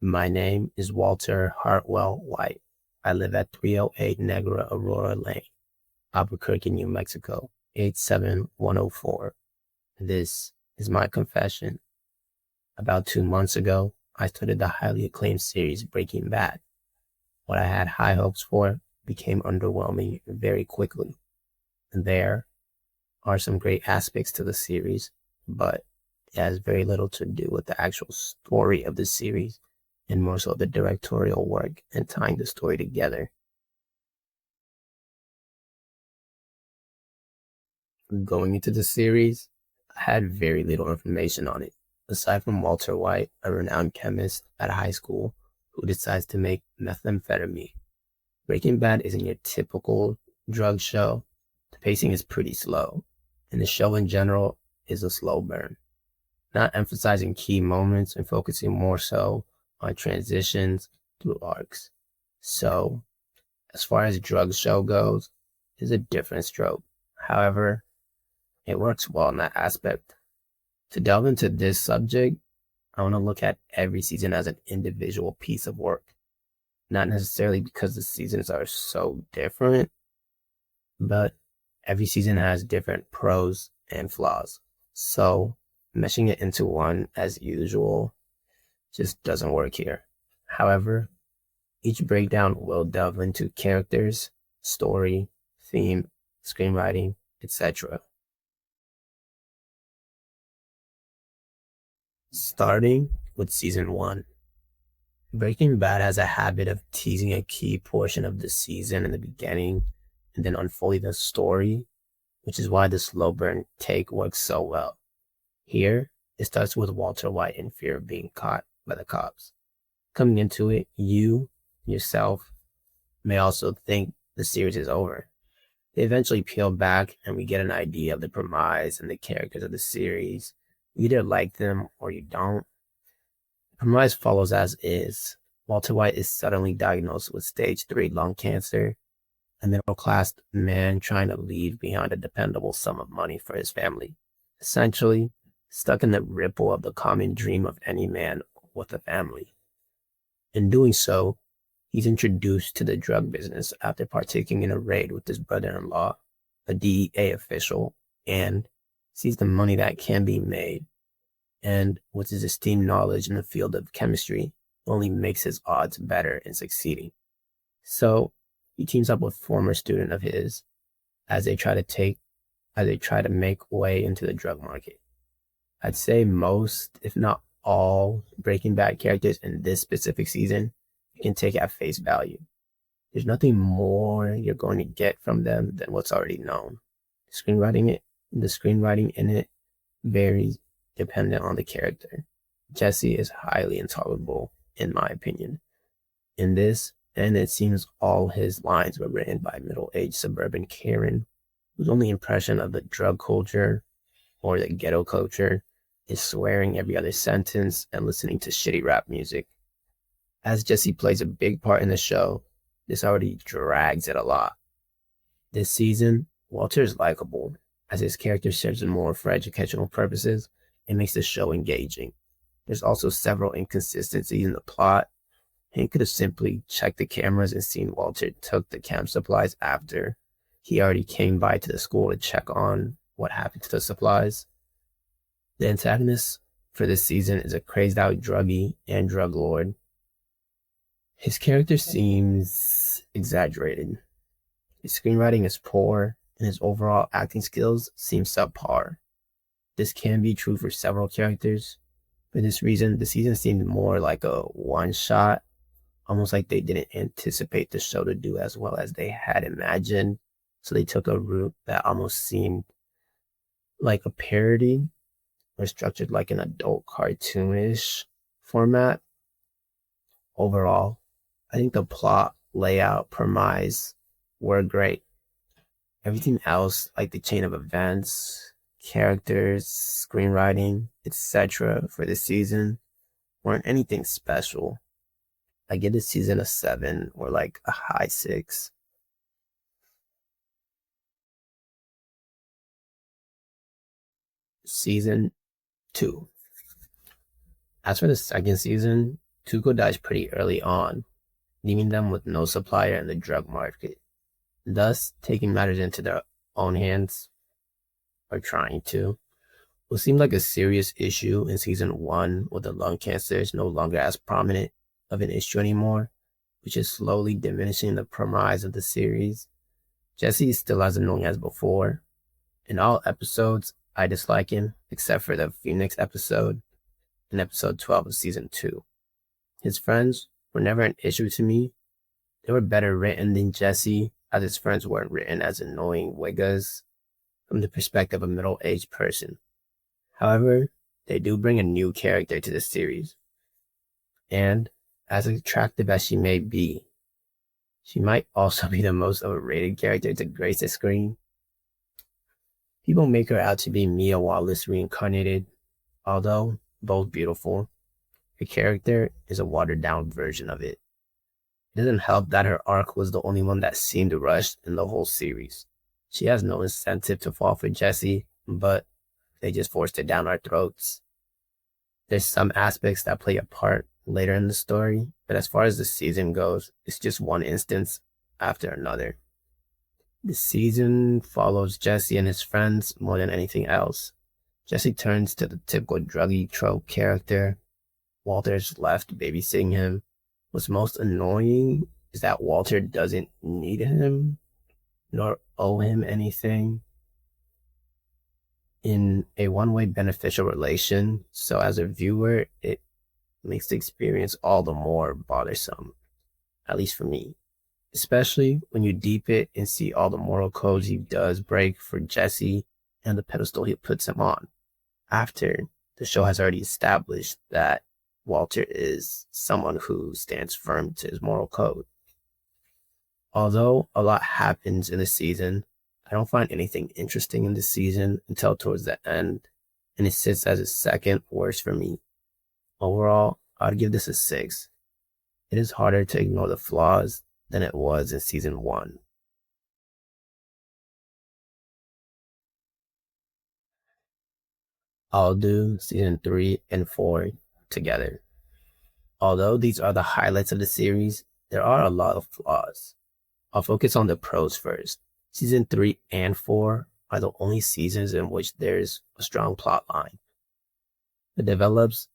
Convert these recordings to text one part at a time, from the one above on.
My name is Walter Hartwell White. I live at 308 Negra Aurora Lane, Albuquerque, New Mexico, 87104. This is my confession. About 2 months ago, I started the highly acclaimed series Breaking Bad. What I had high hopes for became underwhelming very quickly. And there are some great aspects to the series, but it has very little to do with the actual story of the series and more so the directorial work and tying the story together. Going into the series, I had very little information on it, aside from Walter White, a renowned chemist at high school who decides to make methamphetamine. Breaking Bad isn't your typical drug show. The pacing is pretty slow, and the show in general is a slow burn, not emphasizing key moments and focusing more so on transitions through arcs. So, as far as drug show goes, it's a different stroke. However, it works well in that aspect. To delve into this subject, I want to look at every season as an individual piece of work, not necessarily because the seasons are so different, but every season has different pros and flaws. So, meshing it into one as usual just doesn't work here. However, each breakdown will delve into characters, story, theme, screenwriting, etc. Starting with season 1. Breaking Bad has a habit of teasing a key portion of the season in the beginning and then unfolding the story, which is why the slow burn take works so well. Here, it starts with Walter White in fear of being caught by the cops. Coming into it, you, yourself, may also think the series is over. They eventually peel back and we get an idea of the premise and the characters of the series. You either like them or you don't. The premise follows as is. Walter White is suddenly diagnosed with stage 3 lung cancer, a middle-class man trying to leave behind a dependable sum of money for his family. Essentially, stuck in the ripple of the common dream of any man with a family. In doing so, he's introduced to the drug business after partaking in a raid with his brother-in-law, a DEA official, and sees the money that can be made. And with his esteemed knowledge in the field of chemistry, only makes his odds better in succeeding. So he teams up with a former student of his as they try to make way into the drug market. I'd say most, if not all, Breaking Bad characters in this specific season you can take at face value. There's nothing more you're going to get from them than what's already known. The screenwriting in it varies dependent on the character. Jesse is highly intolerable, in my opinion. In this, and it seems all his lines were written by middle-aged suburban Karen, whose only impression of the drug culture or the ghetto culture is swearing every other sentence and listening to shitty rap music. As Jesse plays a big part in the show, this already drags it a lot. This season, Walter is likable, as his character serves more for educational purposes and makes the show engaging. There's also several inconsistencies in the plot. Hank could have simply checked the cameras and seen Walter took the camp supplies after he already came by to the school to check on what happened to the supplies. The antagonist for this season is a crazed out druggie and drug lord. His character seems exaggerated. His screenwriting is poor, and his overall acting skills seem subpar. This can be true for several characters. For this reason, the season seemed more like a one-shot, almost like they didn't anticipate the show to do as well as they had imagined, so they took a route that almost seemed like a parody or structured like an adult cartoonish format. Overall, I think the plot, layout, premise were great. Everything else, like the chain of events, characters, screenwriting, etc., for this season, weren't anything special. I give this season a 7 or like a high 6. Season 2. As for the second season, Tuco dies pretty early on, leaving them with no supplier in the drug market, thus taking matters into their own hands, or trying to. What seemed like a serious issue in season 1 with the lung cancer is no longer as prominent of an issue anymore, which is slowly diminishing the premise of the series. Jesse is still as annoying as before. In all episodes, I dislike him, except for the Phoenix episode in episode 12 of season 2. His friends were never an issue to me. They were better written than Jesse, as his friends weren't written as annoying wiggas from the perspective of a middle-aged person. However, they do bring a new character to the series. And, as attractive as she may be, she might also be the most overrated character to grace the screen. People make her out to be Mia Wallace reincarnated, although both beautiful. Her character is a watered-down version of it. It doesn't help that her arc was the only one that seemed rushed in the whole series. She has no incentive to fall for Jesse, but they just forced it down our throats. There's some aspects that play a part later in the story, but as far as the season goes, it's just one instance after another. The season follows Jesse and his friends more than anything else. Jesse turns to the typical druggy trope character. Walter's left babysitting him. What's most annoying is that Walter doesn't need him, nor owe him anything in a one-way beneficial relation, so as a viewer, it makes the experience all the more bothersome, at least for me. Especially when you deep it and see all the moral codes he does break for Jesse and the pedestal he puts him on, after the show has already established that Walter is someone who stands firm to his moral code. Although a lot happens in the season, I don't find anything interesting in this season until towards the end, and it sits as a second worst for me. Overall, I'd give this a 6. It is harder to ignore the flaws than it was in season 1. I'll do season 3 and 4 together. Although these are the highlights of the series, there are a lot of flaws. I'll focus on the pros first. Season 3 and 4 are the only seasons in which there's a strong plot line. It develops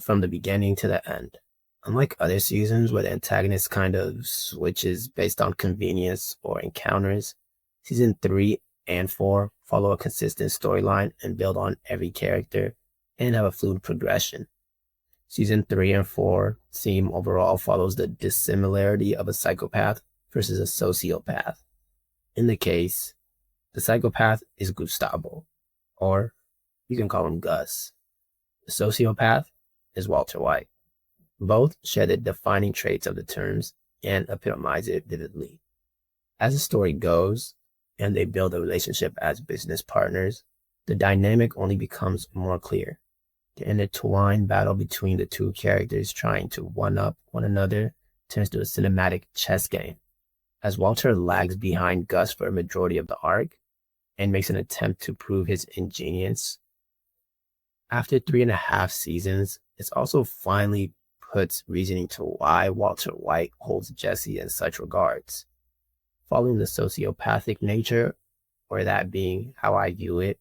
from the beginning to the end. Unlike other seasons where the antagonist kind of switches based on convenience or encounters, season 3 and 4 follow a consistent storyline and build on every character and have a fluid progression. Season 3 and 4 theme overall follows the dissimilarity of a psychopath versus a sociopath. In the case, the psychopath is Gustavo, or you can call him Gus. The sociopath is Walter White. Both share the defining traits of the terms and epitomize it vividly. As the story goes, and they build a relationship as business partners, the dynamic only becomes more clear. The intertwined battle between the two characters trying to one-up one another turns to a cinematic chess game, as Walter lags behind Gus for a majority of the arc and makes an attempt to prove his ingenience. After 3.5 seasons, it's also finally puts reasoning to why Walter White holds Jesse in such regards. Following the sociopathic nature, or that being how I view it,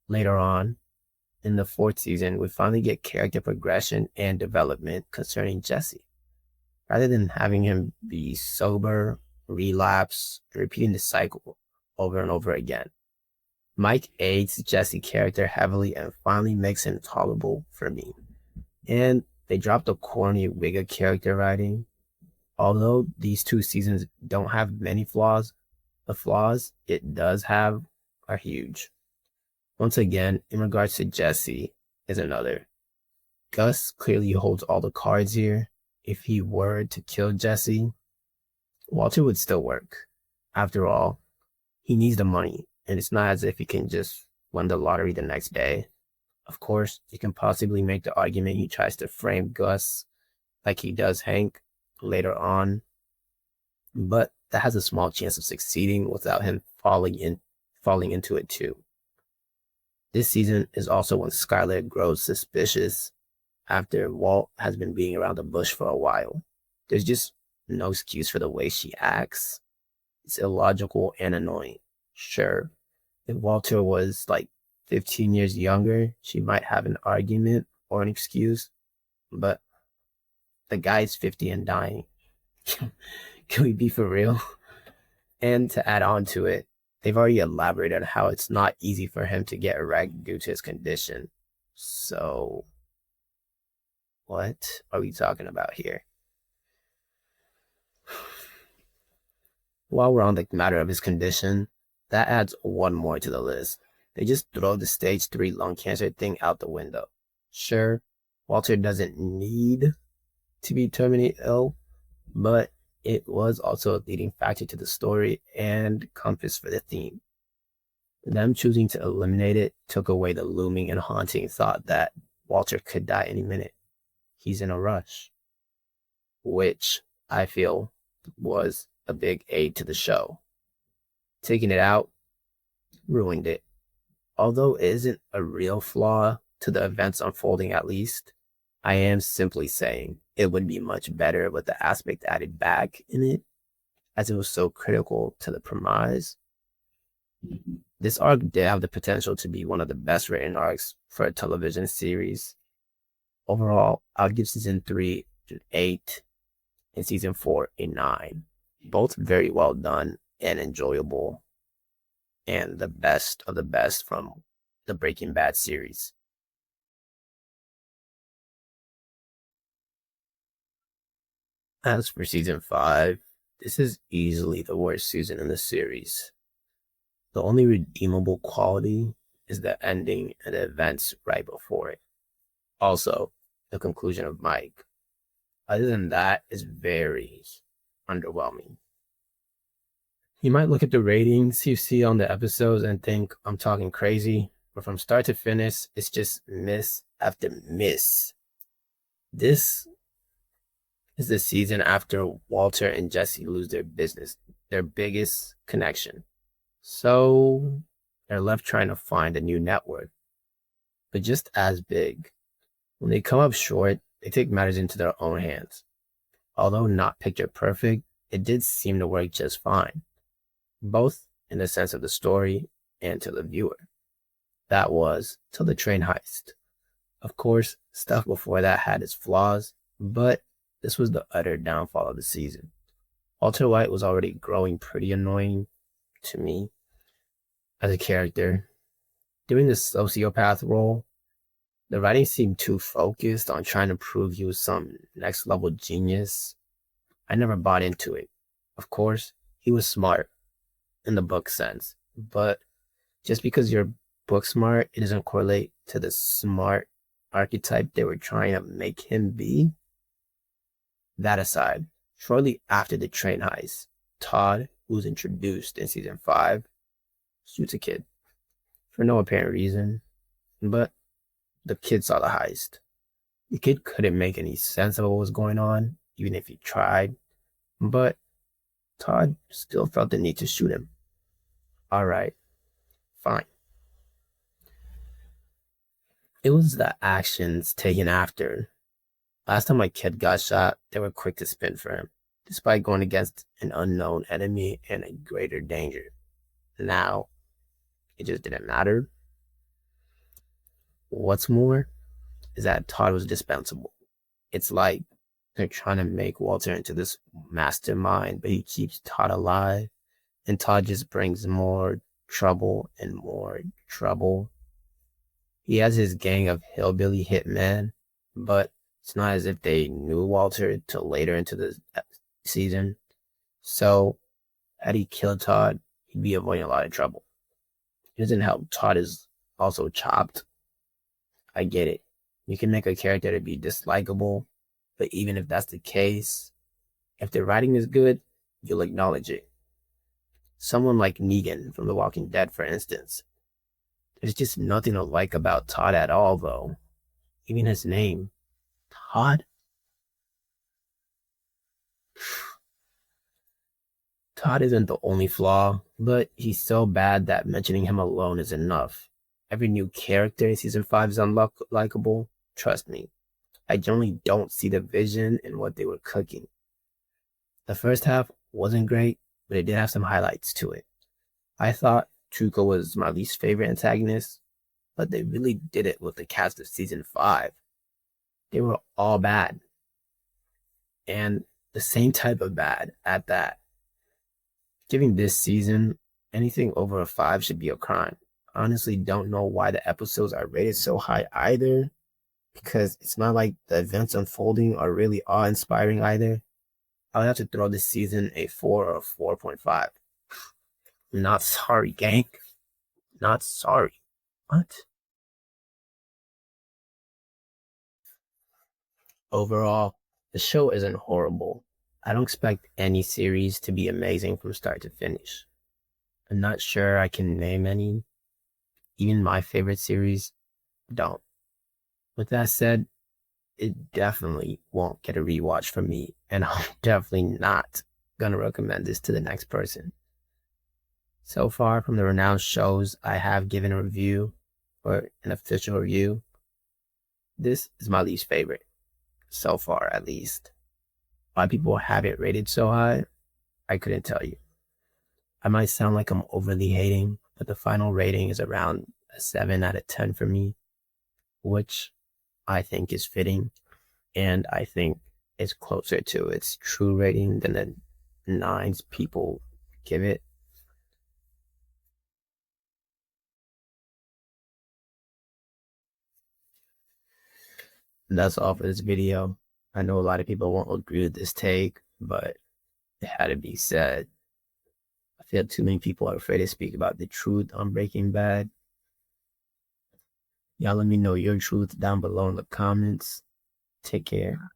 later on, in the 4th season, we finally get character progression and development concerning Jesse. Rather than having him be sober, relapse, repeating the cycle over and over again, Mike aids Jesse's character heavily and finally makes him tolerable for me. And they drop the corny Wigga character writing. Although these 2 seasons don't have many flaws, the flaws it does have are huge. Once again, in regards to Jesse, is another. Gus clearly holds all the cards here. If he were to kill Jesse, Walter would still work. After all, he needs the money, and it's not as if he can just win the lottery the next day. Of course, you can possibly make the argument he tries to frame Gus like he does Hank later on, but that has a small chance of succeeding without him falling into it too. This season is also when Skyler grows suspicious after Walt has been being around the bush for a while. There's just no excuse for the way she acts. It's illogical and annoying. Sure, if Walter was like 15 years younger, she might have an argument or an excuse, but the guy's 50 and dying. Can we be for real? And to add on to it, they've already elaborated on how it's not easy for him to get erect due to his condition. So, what are we talking about here? While we're on the matter of his condition, that adds one more to the list. They just throw the stage 3 lung cancer thing out the window. Sure, Walter doesn't need to be terminally ill, but it was also a leading factor to the story and compass for the theme. Them choosing to eliminate it took away the looming and haunting thought that Walter could die any minute. He's in a rush, which I feel was a big aid to the show. Taking it out ruined it. Although it isn't a real flaw to the events unfolding, at least, I am simply saying it would be much better with the aspect added back in it, as it was so critical to the premise. This arc did have the potential to be one of the best written arcs for a television series. Overall, I'll give season 3 an 8 and season 4 a 9. Both very well done and enjoyable, and the best of the best from the Breaking Bad series. As for season 5, this is easily the worst season in the series. The only redeemable quality is the ending and the events right before it. Also, the conclusion of Mike. Other than that, is very underwhelming. You might look at the ratings you see on the episodes and think I'm talking crazy, but from start to finish, it's just miss after miss. This is the season after Walter and Jesse lose their business, their biggest connection. So they're left trying to find a new network, but just as big. When they come up short, they take matters into their own hands. Although not picture perfect, it did seem to work just fine, both in the sense of the story and to the viewer. That was till the train heist. Of course, stuff before that had its flaws, but this was the utter downfall of the season. Walter White was already growing pretty annoying to me as a character. Doing the sociopath role, the writing seemed too focused on trying to prove he was some next level genius. I never bought into it. Of course, he was smart in the book sense, but just because you're book smart, it doesn't correlate to the smart archetype they were trying to make him be. That aside, shortly after the train heist, Todd, who was introduced in season 5, shoots a kid for no apparent reason, but the kid saw the heist. The kid couldn't make any sense of what was going on, even if he tried, but Todd still felt the need to shoot him. Alright, fine. It was the actions taken after. Last time my kid got shot, they were quick to spin for him, despite going against an unknown enemy and a greater danger. Now, it just didn't matter. What's more is that Todd was dispensable. It's like they're trying to make Walter into this mastermind, but he keeps Todd alive, and Todd just brings more trouble and more trouble. He has his gang of hillbilly hitmen, but it's not as if they knew Walter till later into the season. So, had he killed Todd, he'd be avoiding a lot of trouble. It doesn't help Todd is also chopped. I get it. You can make a character to be dislikable, but even if that's the case, if the writing is good, you'll acknowledge it. Someone like Negan from The Walking Dead, for instance. There's just nothing to like about Todd at all, though. Even his name. Todd? Todd isn't the only flaw, but he's so bad that mentioning him alone is enough. Every new character in season 5 is unlikable, trust me. I generally don't see the vision in what they were cooking. The first half wasn't great, but it did have some highlights to it. I thought Truco was my least favorite antagonist, but they really did it with the cast of season 5. They were all bad, and the same type of bad at that. Giving this season anything over a 5 should be a crime. Honestly, don't know why the episodes are rated so high either, because it's not like the events unfolding are really awe-inspiring either. I would have to throw this season a 4 or a 4.5. Not sorry, gang. Not sorry. What? Overall, the show isn't horrible. I don't expect any series to be amazing from start to finish. I'm not sure I can name any. Even my favorite series don't. With that said, it definitely won't get a rewatch from me, and I'm definitely not gonna recommend this to the next person. So far from the renowned shows I have given a review, or an official review, this is my least favorite. So far, at least. Why people have it rated so high, I couldn't tell you. I might sound like I'm overly hating, but the final rating is around a 7 out of 10 for me, which I think is fitting, and I think is closer to its true rating than the 9s people give it. That's all for this video. I know a lot of people won't agree with this take, but it had to be said. I feel too many people are afraid to speak about the truth on Breaking Bad. Y'all let me know your truth down below in the comments. Take care.